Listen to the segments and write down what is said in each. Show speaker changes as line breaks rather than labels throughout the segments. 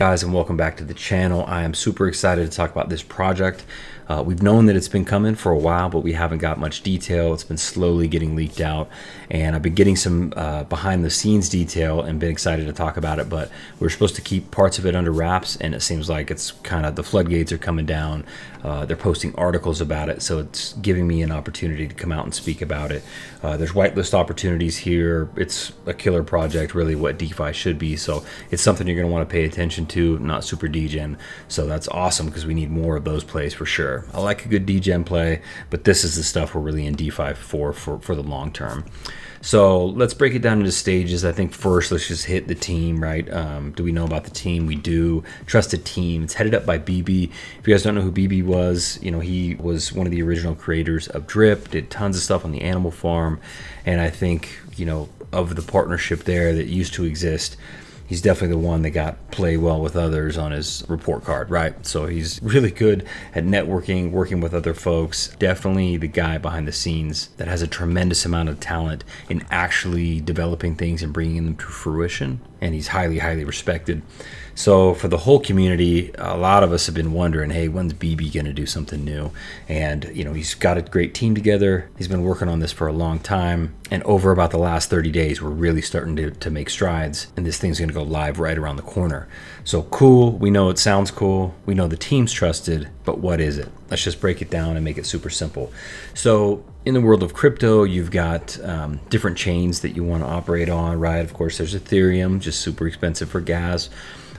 Guys, and welcome back to the channel. I am super excited to talk about this project. We've known that it's been coming for a while, but we haven't got much detail. It's been slowly getting leaked out, and I've been getting some behind the scenes detail and been excited to talk about it, but we're supposed to keep parts of it under wraps, and it seems like it's kind of the floodgates are coming down. They're posting articles about it, so it's giving me an opportunity to come out and speak about it. There's whitelist opportunities here. It's a killer project, really what DeFi should be, so it's something you're going to want to pay attention to, not super degen. So that's awesome because we need more of those plays for sure. I like a good degen play, but this is the stuff we're really in DeFi for the long term. So let's break it down into stages. I think first, let's just hit the team, right? Do we know about the team? We do. Trusted team. It's headed up by BB. If you guys don't know who BB was, you know, he was one of the original creators of Drip, did tons of stuff on the animal farm. And I think, you know, of the partnership there that used to exist, he's definitely the one that got play well with others on his report card, right? So he's really good at networking, working with other folks. Definitely the guy behind the scenes that has a tremendous amount of talent in actually developing things and bringing them to fruition. And he's highly, highly respected. So for the whole community, a lot of us have been wondering, hey, when's BB going to do something new? And, you know, he's got a great team together. He's been working on this for a long time. And over about the last 30 days, we're really starting to make strides. And this thing's going to go live right around the corner. So cool. We know it sounds cool. We know the team's trusted. But what is it? Let's just break it down and make it super simple. So in the world of crypto, you've got different chains that you want to operate on, right? Of course, there's Ethereum, just super expensive for gas.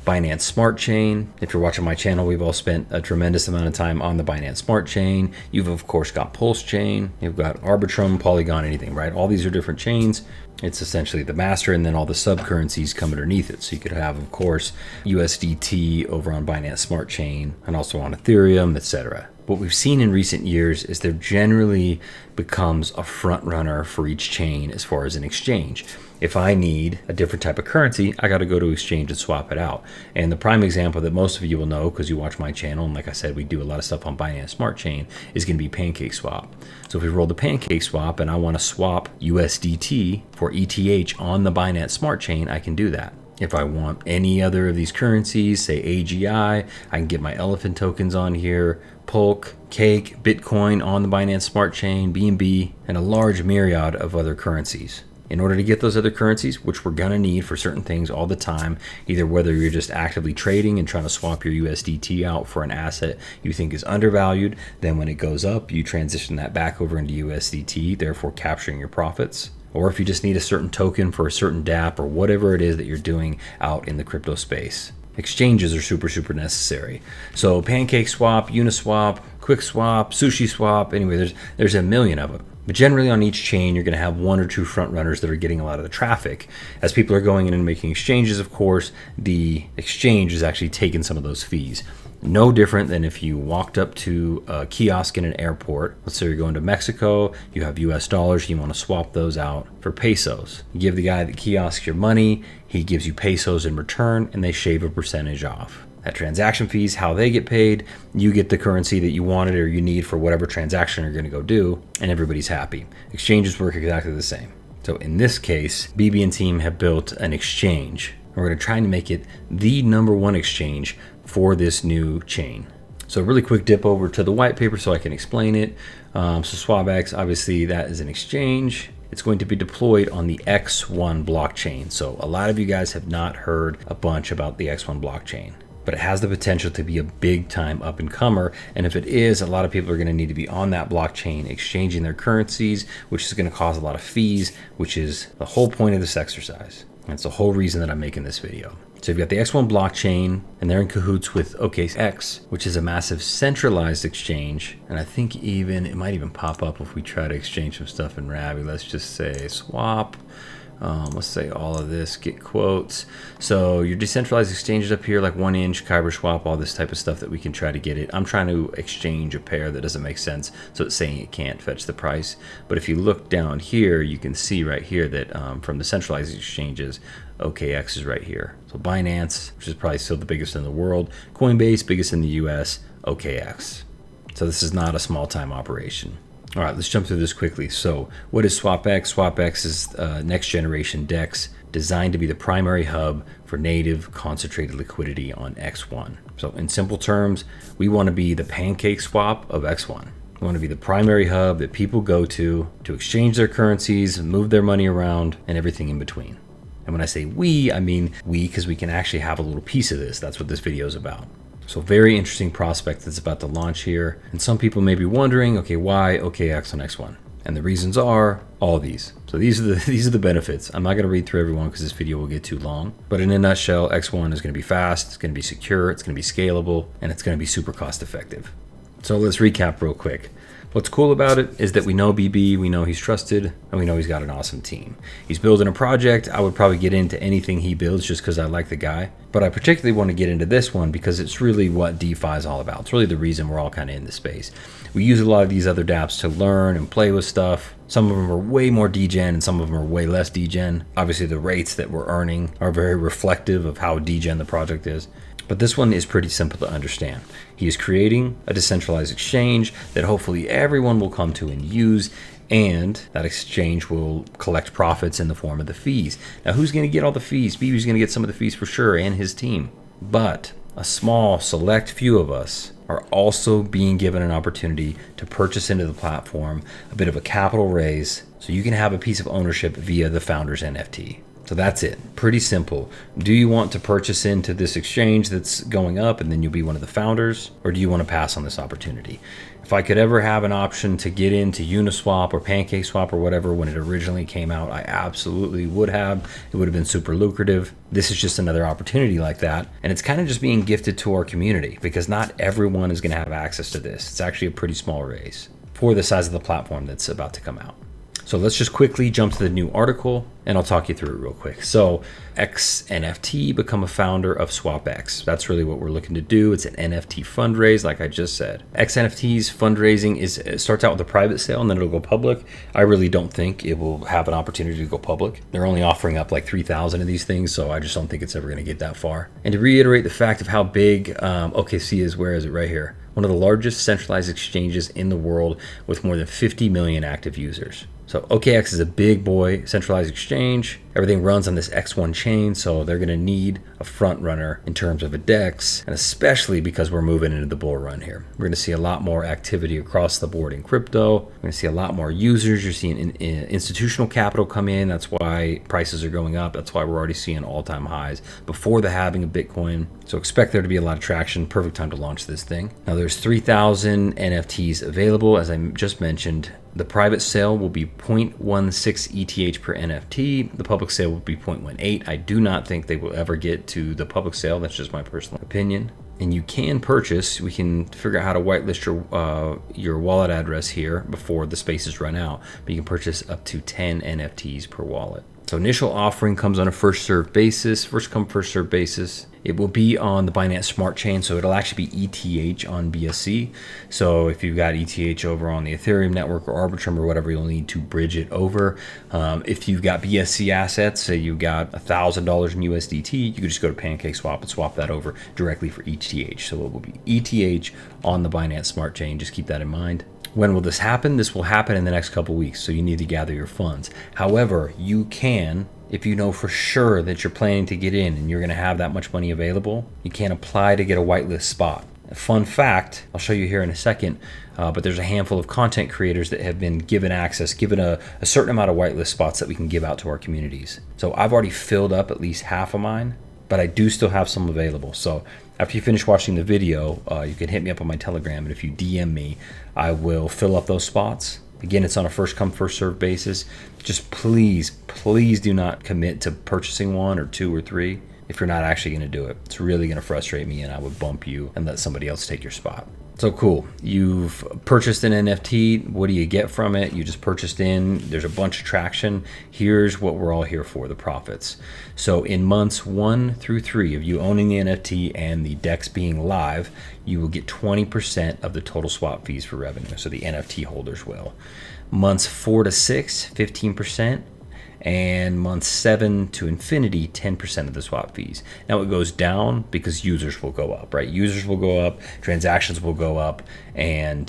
Binance Smart Chain. If you're watching my channel, we've all spent a tremendous amount of time on the Binance Smart Chain. You've of course got Pulse Chain. You've got Arbitrum, Polygon, anything, right? All these are different chains. It's essentially the master, and then all the sub-currencies come underneath it. So you could have, of course, USDT over on Binance Smart Chain and also on Ethereum, etc. What we've seen in recent years is there generally becomes a front runner for each chain as far as an exchange. If I need a different type of currency, I got to go to exchange and swap it out. And the prime example that most of you will know because you watch my channel, and like I said, we do a lot of stuff on Binance Smart Chain, is going to be PancakeSwap. So if we roll the PancakeSwap and I want to swap USDT for ETH on the Binance Smart Chain, I can do that. If I want any other of these currencies, say AGI, I can get my elephant tokens on here, Polk, Cake, Bitcoin on the Binance Smart Chain, BNB, and a large myriad of other currencies. In order to get those other currencies, which we're gonna need for certain things all the time, either whether you're just actively trading and trying to swap your USDT out for an asset you think is undervalued, then when it goes up, you transition that back over into USDT, therefore capturing your profits. Or if you just need a certain token for a certain dApp or whatever it is that you're doing out in the crypto space. Exchanges are super, super necessary. So PancakeSwap, Uniswap, QuickSwap, SushiSwap, anyway, there's a million of them. But generally on each chain, you're going to have one or two front runners that are getting a lot of the traffic. As people are going in and making exchanges, of course, the exchange is actually taking some of those fees. No different than if you walked up to a kiosk in an airport. Let's say you're going to Mexico, you have US dollars, you want to swap those out for pesos. You give the guy at the kiosk your money, he gives you pesos in return, and they shave a percentage off. That transaction fees, how they get paid, you get the currency that you wanted or you need for whatever transaction you're going to go do, and everybody's happy. Exchanges work exactly the same. So in this case, BB and team have built an exchange. We're going to try and make it the #1 exchange for this new chain. So really quick dip over to the white paper so I can explain it. So SwapX, obviously that is an exchange. It's going to be deployed on the X1 blockchain. So a lot of you guys have not heard a bunch about the X1 blockchain, but it has the potential to be a big time up and comer. And if it is, a lot of people are going to need to be on that blockchain exchanging their currencies, which is going to cause a lot of fees, which is the whole point of this exercise. That's the whole reason that I'm making this video. So you've got the X1 blockchain, and they're in cahoots with OKX, which is a massive centralized exchange. And I think it might even pop up if we try to exchange some stuff in Ravi. Let's just say swap. Let's say all of this, get quotes. So your decentralized exchanges up here, like 1inch, Kyber Swap, all this type of stuff that we can try to get it. I'm trying to exchange a pair that doesn't make sense, so it's saying it can't fetch the price. But if you look down here, you can see right here that from the centralized exchanges, OKX is right here. So Binance, which is probably still the biggest in the world, Coinbase, biggest in the US, OKX. So this is not a small time operation. All right, let's jump through this quickly. So what is SwapX? SwapX is next generation DEX designed to be the primary hub for native concentrated liquidity on X1. So in simple terms, we want to be the pancake swap of X1. We want to be the primary hub that people go to exchange their currencies, move their money around, and everything in between. And when I say we, I mean we, because we can actually have a little piece of this. That's what this video is about. So very interesting prospect that's about to launch here. And some people may be wondering, okay, why OKX on X1? And the reasons are all of these. So these are the benefits. I'm not going to read through everyone because this video will get too long. But in a nutshell, X1 is going to be fast, it's going to be secure, it's going to be scalable, and it's going to be super cost effective. So let's recap real quick. What's cool about it is that we know BB, we know he's trusted, and we know he's got an awesome team. He's building a project. I would probably get into anything he builds just because I like the guy. But I particularly want to get into this one because it's really what DeFi is all about. It's really the reason we're all kind of in this space. We use a lot of these other dApps to learn and play with stuff. Some of them are way more degen and some of them are way less degen. Obviously the rates that we're earning are very reflective of how degen the project is. But this one is pretty simple to understand. He is creating a decentralized exchange that hopefully everyone will come to and use, and that exchange will collect profits in the form of the fees. Now, who's going to get all the fees? BB's going to get some of the fees for sure, and his team. But a small, select few of us are also being given an opportunity to purchase into the platform, a bit of a capital raise, so you can have a piece of ownership via the founder's NFT. So that's it. Pretty simple. Do you want to purchase into this exchange that's going up and then you'll be one of the founders? Or do you want to pass on this opportunity? If I could ever have an option to get into Uniswap or PancakeSwap or whatever when it originally came out, I absolutely would have. It would have been super lucrative. This is just another opportunity like that. And it's kind of just being gifted to our community because not everyone is going to have access to this. It's actually a pretty small raise for the size of the platform that's about to come out. So let's just quickly jump to the new article and I'll talk you through it real quick. So XNFT become a founder of SwapX. That's really what we're looking to do. It's an NFT fundraise, like I just said. XNFT's fundraising starts out with a private sale and then it'll go public. I really don't think it will have an opportunity to go public. They're only offering up like 3,000 of these things, so I just don't think it's ever going to get that far. And to reiterate the fact of how big OKC is, where is it? Right here. One of the largest centralized exchanges in the world with more than 50 million active users. So OKX is a big boy centralized exchange. Everything runs on this X1 chain, so they're going to need a front runner in terms of a DEX, and especially because we're moving into the bull run here. We're going to see a lot more activity across the board in crypto. We're going to see a lot more users. You're seeing institutional capital come in. That's why prices are going up. That's why we're already seeing all-time highs before the halving of Bitcoin. So expect there to be a lot of traction. Perfect time to launch this thing. Now there's 3,000 NFTs available, as I just mentioned. The private sale will be 0.16 ETH per NFT. The public sale will be 0.18. I do not think they will ever get to the public sale. That's just my personal opinion. And you can purchase, we can figure out how to whitelist your wallet address here before the spaces run out. But you can purchase up to 10 NFTs per wallet. So initial offering comes on a first served basis, first come, first served basis. It will be on the Binance Smart Chain, so it'll actually be ETH on BSC. So if you've got ETH over on the Ethereum network or Arbitrum or whatever, you'll need to bridge it over. If you've got BSC assets, say you've got $1,000 in USDT, you could just go to PancakeSwap and swap that over directly for ETH. So it will be ETH on the Binance Smart Chain. Just keep that in mind. When will this happen? This will happen in the next couple weeks, so you need to gather your funds. However, you can, if you know for sure that you're planning to get in and you're going to have that much money available, you can apply to get a whitelist spot. A fun fact, I'll show you here in a second, but there's a handful of content creators that have been given access, given a certain amount of whitelist spots that we can give out to our communities. So I've already filled up at least half of mine, but I do still have some available. So after you finish watching the video, you can hit me up on my Telegram, and if you DM me, I will fill up those spots. Again, it's on a first come, first served basis. Just please do not commit to purchasing one or two or three if you're not actually going to do it. It's really going to frustrate me, and I would bump you and let somebody else take your spot. So cool. You've purchased an NFT. What do you get from it? You just purchased in. There's a bunch of traction. Here's what we're all here for, the profits. So in months 1 through 3 of you owning the NFT and the DEX being live, you will get 20% of the total swap fees for revenue. So the NFT holders will. Months 4 to 6, 15%. And month 7 to infinity, 10% of the swap fees. Now it goes down because users will go up, right? Users will go up, transactions will go up, and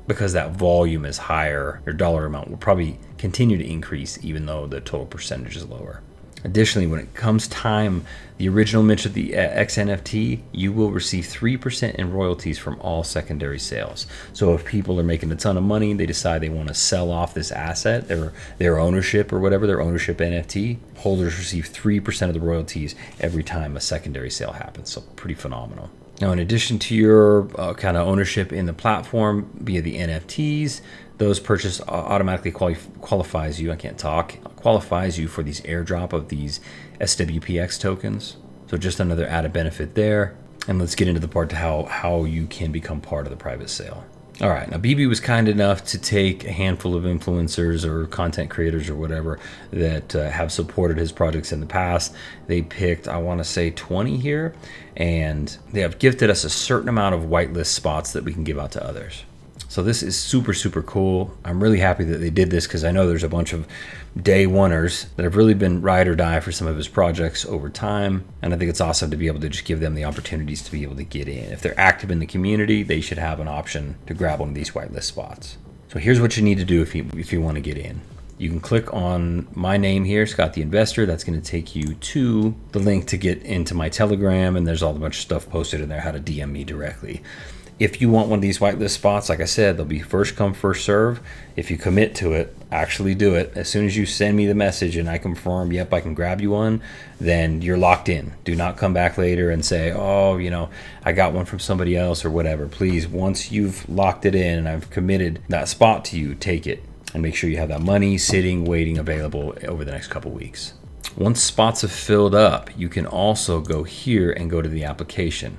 because that volume is higher, your dollar amount will probably continue to increase even though the total percentage is lower. Additionally, when it comes time, the original mint of the X NFT, you will receive 3% in royalties from all secondary sales. So if people are making a ton of money, they decide they want to sell off this asset, their ownership or whatever, their ownership NFT, holders receive 3% of the royalties every time a secondary sale happens. So pretty phenomenal. Now, in addition to your kind of ownership in the platform via the NFTs, those purchase automatically qualifies you. I can't talk. Qualifies you for these airdrop of these SWPX tokens. So just another added benefit there. And let's get into the part to how you can become part of the private sale. All right, now BB was kind enough to take a handful of influencers or content creators or whatever that have supported his projects in the past. They picked, I want to say 20 here, and they have gifted us a certain amount of whitelist spots that we can give out to others. So this is super, super cool. I'm really happy that they did this because I know there's a bunch of day oneers that have really been ride or die for some of his projects over time. And I think it's awesome to be able to just give them the opportunities to be able to get in. If they're active in the community, they should have an option to grab one of these whitelist spots. So here's what you need to do if you want to get in. You can click on my name here, Scott the Investor. That's going to take you to the link to get into my Telegram. And there's all a bunch of stuff posted in there, how to DM me directly. If you want one of these whitelist spots, like I said, they'll be first come, first serve. If you commit to it, actually do it. As soon as you send me the message and I confirm, yep, I can grab you one, then you're locked in. Do not come back later and say, oh, I got one from somebody else or whatever. Please, once you've locked it in and I've committed that spot to you, take it and make sure you have that money sitting, waiting, available over the next couple weeks. Once spots have filled up, you can also go here and go to the application.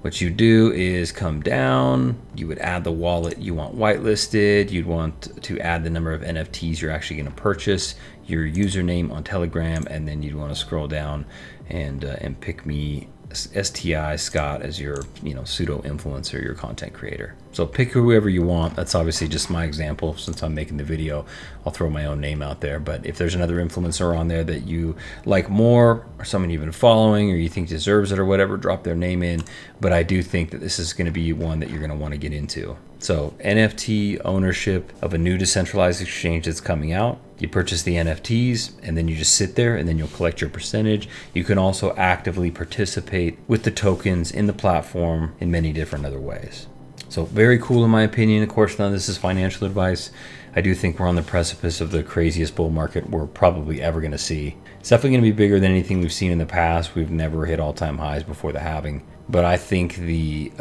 What you do is come down, you would add the wallet you want whitelisted, you'd want to add the number of NFTs you're actually going to purchase, your username on Telegram, and then you'd want to scroll down and pick me, STI Scott, as your pseudo influencer, your content creator. So pick whoever you want. That's obviously just my example. Since I'm making the video, I'll throw my own name out there. But if there's another influencer on there that you like more, or someone you've been following, or you think deserves it or whatever, drop their name in. But I do think that this is going to be one that you're going to want to get into. So NFT ownership of a new decentralized exchange that's coming out. You purchase the NFTs and then you just sit there and then you'll collect your percentage. You can also actively participate with the tokens in the platform in many different other ways. So very cool in my opinion. Of course, none of this is financial advice. I do think we're on the precipice of the craziest bull market we're probably ever going to see. It's definitely going to be bigger than anything we've seen in the past. We've never hit all-time highs before the halving. But I think the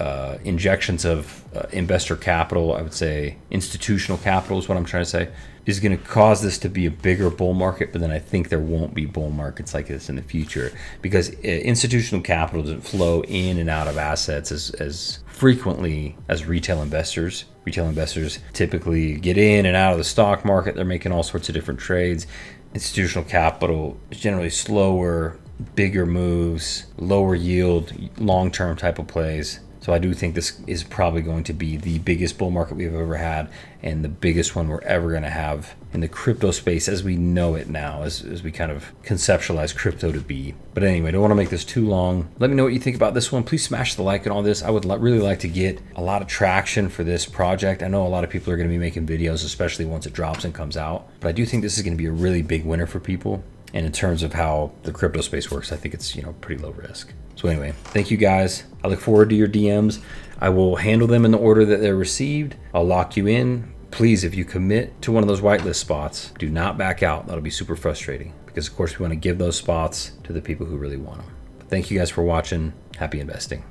injections of investor capital, I would say institutional capital is what I'm trying to say, is going to cause this to be a bigger bull market. But then I think there won't be bull markets like this in the future because institutional capital doesn't flow in and out of assets as frequently as retail investors. Retail investors typically get in and out of the stock market. They're making all sorts of different trades. Institutional capital is generally slower, bigger moves, lower yield, long-term type of plays. So I do think this is probably going to be the biggest bull market we've ever had and the biggest one we're ever going to have in the crypto space as we know it now, as we kind of conceptualize crypto to be. But anyway, I don't want to make this too long. Let me know what you think about this one. Please smash the like and all this. I would really like to get a lot of traction for this project. I know a lot of people are going to be making videos, especially once it drops and comes out. But I do think this is going to be a really big winner for people. And in terms of how the crypto space works, I think it's pretty low risk. So anyway, thank you guys. I look forward to your DMs. I will handle them in the order that they're received. I'll lock you in. Please, if you commit to one of those whitelist spots, do not back out. That'll be super frustrating because, of course, we want to give those spots to the people who really want them. But thank you guys for watching. Happy investing.